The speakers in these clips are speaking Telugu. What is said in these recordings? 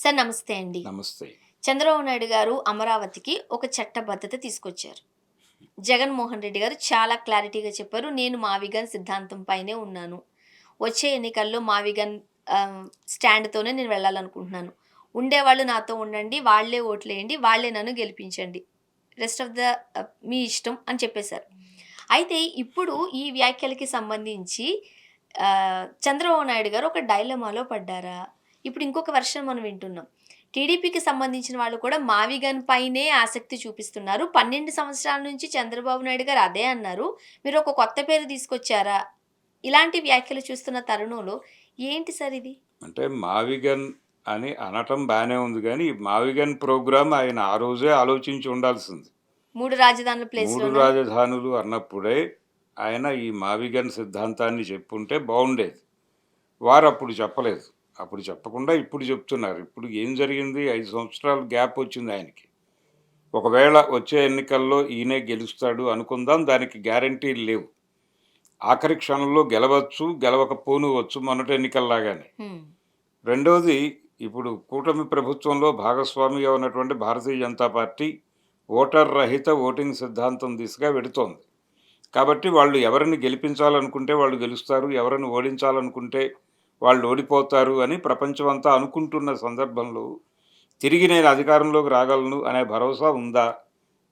సార్ నమస్తే అండి. నమస్తే. చంద్రబాబు నాయుడు గారు అమరావతికి ఒక చట్టబద్ధత తీసుకొచ్చారు. జగన్మోహన్ రెడ్డి గారు చాలా క్లారిటీగా చెప్పారు. నేను మావిగన్ సిద్ధాంతం పైనే ఉన్నాను. వచ్చే ఎన్నికల్లో మావిగన్ స్టాండ్‌తోనే నేను వెళ్ళాలనుకుంటున్నాను. ఉండేవాళ్ళు నాతో ఉండండి. వాళ్ళే ఓట్లేయండి. వాళ్ళే నన్ను గెలిపించండి. రెస్ట్ ఆఫ్ ద మీ ఇష్టం అని చెప్పేసారు. అయితే ఇప్పుడు ఈ వ్యాఖ్యలకి సంబంధించి చంద్రబాబు నాయుడు గారు ఒక డైలమాలో పడ్డారా? ఇప్పుడు ఇంకొక వెర్షన్ మనం వింటున్నాం. టీడీపీకి సంబంధించిన వాళ్ళు కూడా మావిగన్ పైనే ఆసక్తి చూపిస్తున్నారు. 12 సంవత్సరాల నుంచి చంద్రబాబు నాయుడు గారు అదే అన్నారు. మీరు ఒక కొత్త పేరు తీసుకొచ్చారా? ఇలాంటి వ్యాఖ్యలు చూస్తున్న తరుణంలో ఏంటి సార్ ఇది? అంటే 'మావిగన్' అని అనటం బానే ఉంది గానీ, 'మావిగన్' ప్రోగ్రామ్ ఆయన ఆ రోజే ఆలోచించి ఉండాల్సింది. 3 రాజధానుల 3 ప్లేస్‌లోనా? రాజధానులు అన్నప్పుడే ఆయన ఈ 'మావిగన్' సిద్ధాంతాన్ని చెప్పుంటే బావుండేది. వారప్పుడు చెప్పలేదు. అప్పుడు చెప్పకుండా ఇప్పుడు చెప్తున్నారు. ఇప్పుడు ఏం జరిగింది? 5 సంవత్సరాలు గ్యాప్ వచ్చింది ఆయనకి. ఒకవేళ వచ్చే ఎన్నికల్లో ఈయనే గెలుస్తాడు అనుకుందాం. దానికి గ్యారంటీలు లేవు. ఆఖరి క్షణంలో గెలవచ్చు, గెలవకపోనూవచ్చు మొన్నటి ఎన్నికల్లాగానే. హ్మ్. రెండోది, ఇప్పుడు కూటమి ప్రభుత్వంలో భాగస్వామిగా ఉన్నటువంటి భారతీయ జనతా పార్టీ ఓటర్ రహిత ఓటింగ్ సిద్ధాంతం దిశగా వెడుతోంది. కాబట్టి వాళ్ళు ఎవరిని గెలిపించాలనుకుంటే వాళ్ళు గెలుస్తారు, ఎవరిని ఓడించాలనుకుంటే వాళ్ళు ఓడిపోతారు అని ప్రపంచమంతా అనుకుంటున్న సందర్భంలో తిరిగి నేను అధికారంలోకి రాగలను అనే భరోసా ఉందా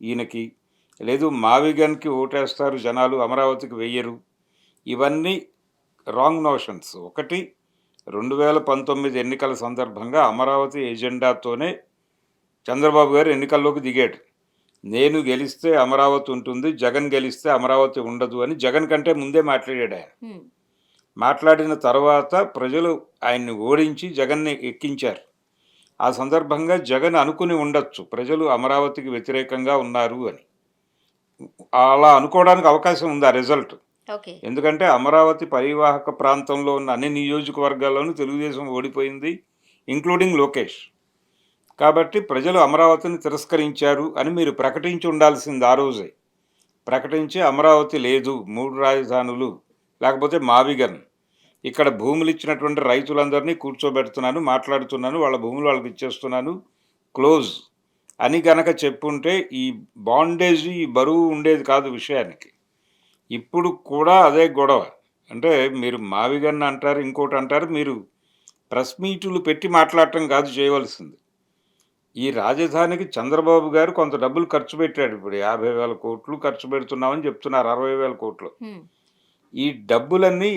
ఈయనకి? లేదు, మావిగన్కి ఓటేస్తారు జనాలు, అమరావతికి వెయ్యరు. ఇవన్నీ రాంగ్ నోషన్స్. ఒకటి, 2019 ఎన్నికల సందర్భంగా అమరావతి ఎజెండాతోనే చంద్రబాబు గారు ఎన్నికల్లోకి దిగాడు. నేను గెలిస్తే అమరావతి ఉంటుంది, జగన్ గెలిస్తే అమరావతి ఉండదు అని జగన్ కంటే ముందే మాట్లాడాడు ఆయన. హ్మ్. మాట్లాడిన తర్వాత ప్రజలు ఆయన్ని ఓడించి జగన్‌ని ఎక్కించారు. ఆ సందర్భంగా జగన్ అనుకుని ఉండొచ్చు, ప్రజలు అమరావతికి వ్యతిరేకంగా ఉన్నారు అని. అలా అనుకోవడానికి అవకాశం ఉంది ఆ రిజల్ట్. ఓకే. ఎందుకంటే అమరావతి పరివాహక ప్రాంతంలో ఉన్న అన్ని నియోజకవర్గాల్లోనూ తెలుగుదేశం ఓడిపోయింది, ఇంక్లూడింగ్ లోకేష్. కాబట్టి ప్రజలు అమరావతిని తిరస్కరించారు అని మీరు ప్రకటించి ఉండాల్సింది ఆ రోజే. ప్రకటించి అమరావతి లేదు, 3 రాజధానులు, లేకపోతే మావిగన్. ఇక్కడ భూములు ఇచ్చినటువంటి రైతులందరినీ కూర్చోబెడుతున్నాను, మాట్లాడుతున్నాను, వాళ్ళ భూములు వాళ్ళకి ఇచ్చేస్తున్నాను, క్లోజ్ అని గనక చెప్పుంటే ఈ బాండేజీ, ఈ బరువు ఉండేది కాదు విషయానికి. ఇప్పుడు కూడా అదే గొడవ. అంటే మీరు మావిగన్ అంటారు, ఇంకోటి అంటారు. మీరు ప్రెస్ మీటులు పెట్టి మాట్లాడటం కాదు చేయవలసింది. ఈ రాజధానికి చంద్రబాబు గారు కొంత డబ్బులు ఖర్చు పెట్టాడు. ఇప్పుడు 50,000 కోట్లు ఖర్చు పెడుతున్నామని చెప్తున్నారు, 60,000 కోట్లు. హ్మ్. ఈ డబ్బులన్నీ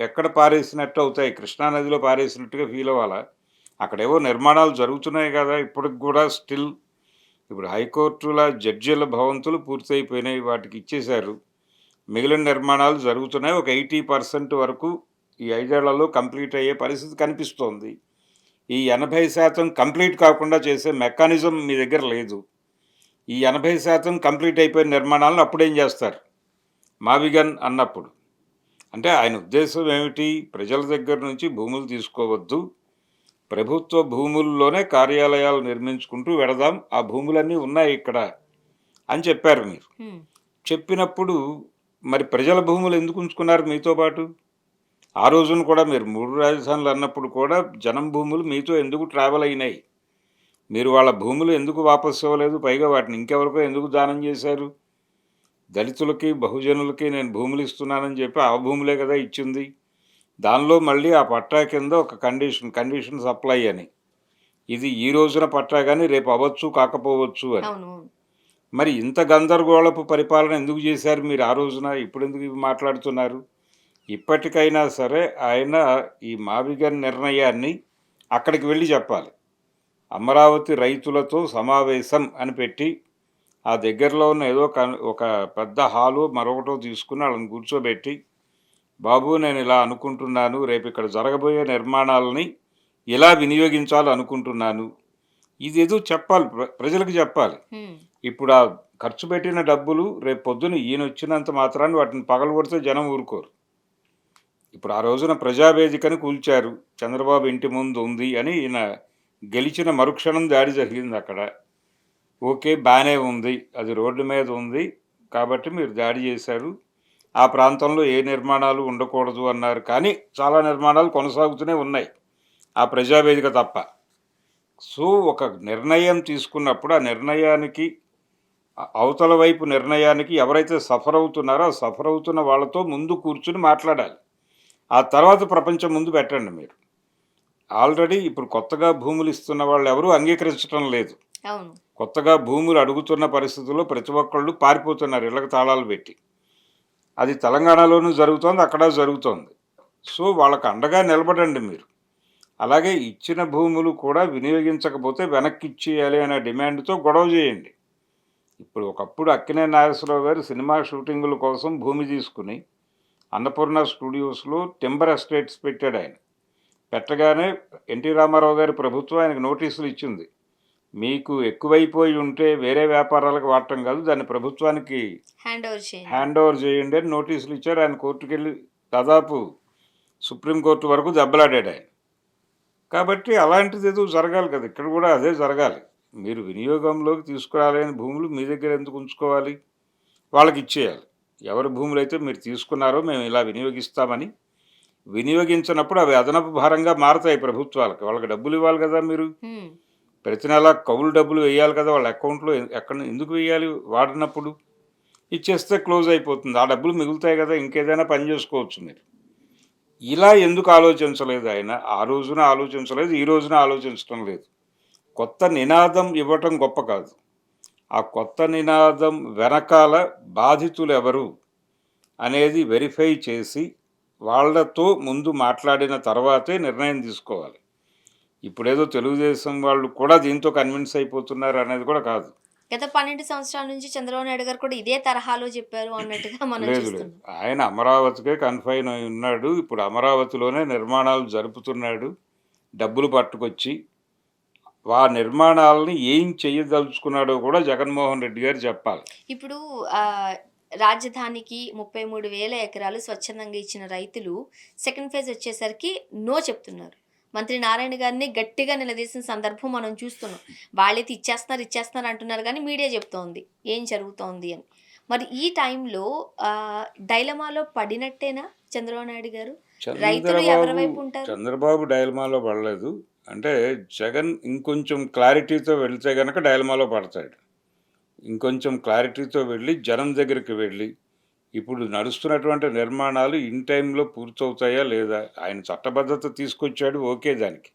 ఎక్కడ పారేసినట్టు అవుతాయి? కృష్ణానదిలో పారేసినట్టుగా ఫీల్ అవ్వాలా? అక్కడేవో నిర్మాణాలు జరుగుతున్నాయి కదా ఇప్పటికి కూడా స్టిల్. ఇప్పుడు హైకోర్టుల జడ్జీల భవంతులు పూర్తయిపోయినాయి, వాటికి ఇచ్చేశారు. మిగిలిన నిర్మాణాలు జరుగుతున్నాయి. ఒక 80% వరకు ఈ 5 ఏళ్లలో కంప్లీట్ అయ్యే పరిస్థితి కనిపిస్తోంది. ఈ 80% కంప్లీట్ కాకుండా చేసే మెకానిజం మీ దగ్గర లేదు. ఈ 80% కంప్లీట్ అయిపోయిన నిర్మాణాలను అప్పుడేం చేస్తారు మావిగన్ అన్నప్పుడు? అంటే ఆయన ఉద్దేశం ఏమిటి? ప్రజల దగ్గర నుంచి భూములు తీసుకోవద్దు, ప్రభుత్వ భూముల్లోనే కార్యాలయాలు నిర్మించుకుంటూ వెడదాం, ఆ భూములన్నీ ఉన్నాయి ఇక్కడ అని చెప్పారు మీరు. హ్మ్. చెప్పినప్పుడు మరి ప్రజల భూములు ఎందుకు ఉంచుకున్నారు మీతో పాటు? ఆ రోజున కూడా మీరు 3 రాజధానులు అన్నప్పుడు కూడా జనం భూములు మీతో ఎందుకు ట్రావెల్ అయినాయి? మీరు వాళ్ళ భూములు ఎందుకు వాపసు ఇవ్వలేదు? పైగా వాటిని ఇంకెవరికో ఎందుకు దానం చేశారు? దళితులకి, బహుజనులకి నేను భూములు ఇస్తున్నానని చెప్పి ఆ భూములే కదా ఇచ్చింది. దానిలో మళ్ళీ ఆ పట్టా కింద ఒక కండిషన్ సప్లై అని. ఇది ఈ రోజున పట్టా గాని రేపు అవ్వచ్చు, కాకపోవచ్చు అని. అవును. మరి ఇంత గందరగోళపు పరిపాలన ఎందుకు చేశారు మీరు ఆ రోజున? ఇప్పుడెందుకు ఇవి మాట్లాడుతున్నారు? ఇప్పటికైనా సరే ఆయన ఈ మావిగన్ నిర్ణయాన్ని అక్కడికి వెళ్ళి చెప్పాలి. అమరావతి రైతులతో సమావేశం అని పెట్టి ఆ దగ్గరలో ఉన్న ఏదో ఒక పెద్ద హాలు మరొకటో తీసుకుని వాళ్ళని కూర్చోబెట్టి, బాబు నేను ఇలా అనుకుంటున్నాను, రేపు ఇక్కడ జరగబోయే నిర్మాణాలని ఇలా వినియోగించాలనుకుంటున్నాను. ఇదేదో చెప్పాలి, ప్రజలకు చెప్పాలి. హ్మ్. ఇప్పుడు ఆ ఖర్చు పెట్టిన డబ్బులు రేపు పొద్దున ఈయన వచ్చినంత మాత్రాన్ని వాటిని పగలగొడితే జనం ఊరుకోరు. ఇప్పుడు ఆ రోజున ప్రజావేదికని కూల్చారు, చంద్రబాబు ఇంటి ముందు ఉంది అని. ఈయన గెలిచిన మరుక్షణం దాడి జరిగింది అక్కడ. ఓకే, బాగానే ఉంది, అది రోడ్డు మీద ఉంది కాబట్టి మీరు దాడి చేశారు. ఆ ప్రాంతంలో ఏ నిర్మాణాలు ఉండకూడదు అన్నారు, కానీ చాలా నిర్మాణాలు కొనసాగుతూనే ఉన్నాయి, ఆ ప్రజావేదిక తప్ప. సో, ఒక నిర్ణయం తీసుకున్నప్పుడు ఆ నిర్ణయానికి అవతల వైపు నిర్ణయానికి ఎవరైతే సఫర్ అవుతున్నారో, ఆ సఫర్ అవుతున్న వాళ్ళతో ముందు కూర్చొని మాట్లాడాలి. ఆ తర్వాత ప్రపంచం ముందు పెట్టండి మీరు. ఆల్రెడీ ఇప్పుడు కొత్తగా భూములు ఇస్తున్న వాళ్ళెవరూ అంగీకరించటం లేదు. అవును. కొత్తగా భూములు అడుగుతున్న పరిస్థితుల్లో ప్రతి ఒక్కళ్ళు పారిపోతున్నారు ఇళ్ళకి తాళాలు పెట్టి. అది తెలంగాణలోనూ జరుగుతోంది, అక్కడ జరుగుతోంది. సో, వాళ్ళకి అండగా నిలబడండి మీరు. అలాగే ఇచ్చిన భూములు కూడా వినియోగించకపోతే వెనక్కిచ్చేయాలి అనే డిమాండ్‌తో గొడవ చేయండి. ఇప్పుడు ఒకప్పుడు అక్కినేని నాగేశ్వరరావు గారు సినిమా షూటింగుల కోసం భూమి తీసుకుని అన్నపూర్ణ స్టూడియోస్‌లో టింబర్ ఎస్టేట్స్ పెట్టాడాయన. పెట్టగానే ఎన్టీ రామారావు గారి ప్రభుత్వం ఆయనకు నోటీసులు ఇచ్చింది. మీకు ఎక్కువైపోయి ఉంటే వేరే వ్యాపారాలకు వాడటం కాదు, దాన్ని ప్రభుత్వానికి హ్యాండ్ ఓవర్ చేయండి. హ్యాండ్ ఓవర్ చేయండి అని నోటీసులు ఇచ్చారు. ఆయన కోర్టుకెళ్ళి దాదాపు సుప్రీంకోర్టు వరకు దెబ్బలాడాడు ఆయన. కాబట్టి అలాంటిదేదో జరగాలి కదా! ఇక్కడ కూడా అదే జరగాలి. మీరు వినియోగంలోకి తీసుకురాలేని భూములు మీ దగ్గర ఎందుకు ఉంచుకోవాలి? వాళ్ళకిచ్చేయాలి. ఎవరి భూములైతే మీరు తీసుకున్నారో మేము ఇలా వినియోగిస్తామని, వినియోగించనప్పుడు అవి అదనపు భారంగా మారతాయి ప్రభుత్వాలకు. వాళ్ళకి డబ్బులు ఇవ్వాలి కదా మీరు. హ్మ్. ప్రతి నెల కౌలు డబ్బులు వేయాలి కదా! వాళ్ళ అకౌంట్‌లో ఎక్కడ ఎందుకు వేయాలి వాడినప్పుడు? ఇచ్చేస్తే క్లోజ్ అయిపోతుంది. ఆ డబ్బులు మిగులుతాయి కదా! ఇంకేదైనా పని చేసుకోవచ్చు మీరు. ఇలా ఎందుకు ఆలోచించలేదు ఆయన? ఆ రోజున ఆలోచించలేదు, ఈ రోజున ఆలోచించటం లేదు. కొత్త నినాదం ఇవ్వటం గొప్ప కాదు. ఆ కొత్త నినాదం వెనకాల బాధితులెవరు అనేది వెరిఫై చేసి, వాళ్ళతో ముందు మాట్లాడిన తర్వాతే నిర్ణయం తీసుకోవాలి. ఇప్పుడేదో తెలుగుదేశం వాళ్ళు కూడా దీంతో కన్విన్స్ అయిపోతున్నారు అనేది కూడా కాదు. గత 12 సంవత్సరాల నుంచి చంద్రబాబు నాయుడు గారు కూడా ఇదే తరహాలో చెప్పారు అన్నట్టుగా మనం లేదు, లేదు. చూస్తున్నాం. ఆయన అమరావతికే కన్ఫైన్ అయి ఉన్నాడు. ఇప్పుడు అమరావతిలోనే నిర్మాణాలు జరుపుతున్నాడు. డబ్బులు పట్టుకొచ్చి, ఆ నిర్మాణాలని ఏం చేయదలుచుకున్నాడో కూడా జగన్మోహన్ రెడ్డి గారు చెప్పాలి. ఇప్పుడు రాజధానికి 33,000 ఎకరాలు స్వచ్ఛందంగా ఇచ్చిన రైతులు సెకండ్ ఫేజ్ వచ్చేసరికి నో చెప్తున్నారు. మంత్రి నారాయణ గారిని గట్టిగా నిలదీసిన సందర్భం మనం చూస్తున్నాం. వాళ్ళైతే ఇచ్చేస్తున్నారు అంటున్నారు కానీ మీడియా చెప్తోంది ఏం జరుగుతోంది అని. మరి ఈ టైంలో డైలమాలో పడినట్టేనా చంద్రబాబు నాయుడు గారు? రైతులు ఎవరి వైపు ఉంటారు? చంద్రబాబు డైలమాలో పడలేదు. అంటే జగన్ ఇంకొంచెం క్లారిటీతో వెళ్తే గనక డైలమాలో పడతాడు. ఇంకొంచెం క్లారిటీతో వెళ్ళి జనం దగ్గరికి వెళ్ళి, ఇప్పుడు నడుస్తున్నటువంటి నిర్మాణాలు ఇన్ టైంలో పూర్తవుతాయా లేదా? ఆయన చట్టబద్ధత తీసుకొచ్చాడు, ఓకే దానికి.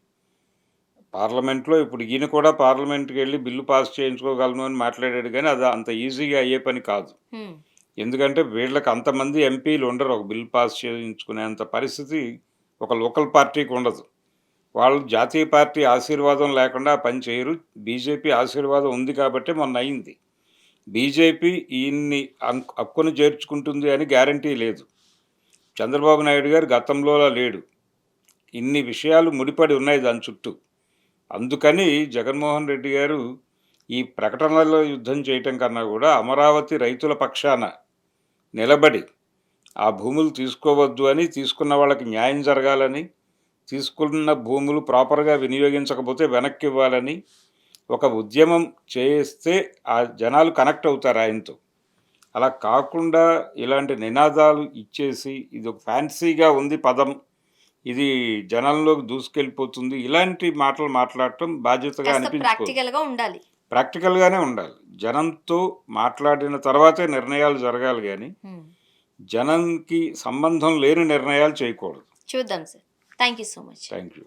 పార్లమెంట్‌లో ఇప్పుడు ఈయన కూడా పార్లమెంట్‌కి వెళ్ళి బిల్లు పాస్ చేయించుకోగలను అని మాట్లాడాడు కానీ, అది అంత ఈజీగా అయ్యే పని కాదు. హ్మ్. ఎందుకంటే వీళ్ళకి అంతమంది ఎంపీలు ఉండరు ఒక బిల్ పాస్ చేయించుకునేంత పరిస్థితి ఒక లోకల్ పార్టీకి ఉండదు. వాళ్ళు జాతీయ పార్టీ ఆశీర్వాదం లేకుండా ఆ పని చేయరు. బీజేపీ ఆశీర్వాదం ఉంది కాబట్టే మొన్న అయింది. బీజేపీ ఈయన్ని హక్కును చేర్చుకుంటుంది అని గ్యారంటీ లేదు. చంద్రబాబు నాయుడు గారు గతంలోలా లేడు. ఇన్ని విషయాలు ముడిపడి ఉన్నాయి దాని చుట్టూ. అందుకని జగన్మోహన్ రెడ్డి గారు ఈ ప్రకటనలలో యుద్ధం చేయటం కన్నా కూడా అమరావతి రైతుల పక్షాన నిలబడి ఆ భూములు తీసుకోవద్దు అని, తీసుకున్న వాళ్ళకి న్యాయం జరగాలని, తీసుకున్న భూములు ప్రాపర్గా వినియోగించకపోతే వెనక్కి ఇవ్వాలని ఒక ఉద్యమం చేస్తే ఆ జనాలు కనెక్ట్ అవుతారు ఆయనతో. అలా కాకుండా ఇలాంటి నినాదాలు ఇచ్చేసి ఇది ఒక ఫ్యాన్సీగా ఉంది పదం, ఇది జనంలోకి దూసుకెళ్ళిపోతుంది, ఇలాంటి మాటలు మాట్లాడటం బాధ్యతగా కాస్త అనిపించుకోదు. ప్రాక్టికల్‌గా ఉండాలి. ప్రాక్టికల్గానే ఉండాలి. జనంతో మాట్లాడిన తర్వాతే నిర్ణయాలు జరగాలి కానీ హ్మ్. జనంకి సంబంధం లేని నిర్ణయాలు చేయకూడదు. చూద్దాం sir. Thank you so much. Thank you.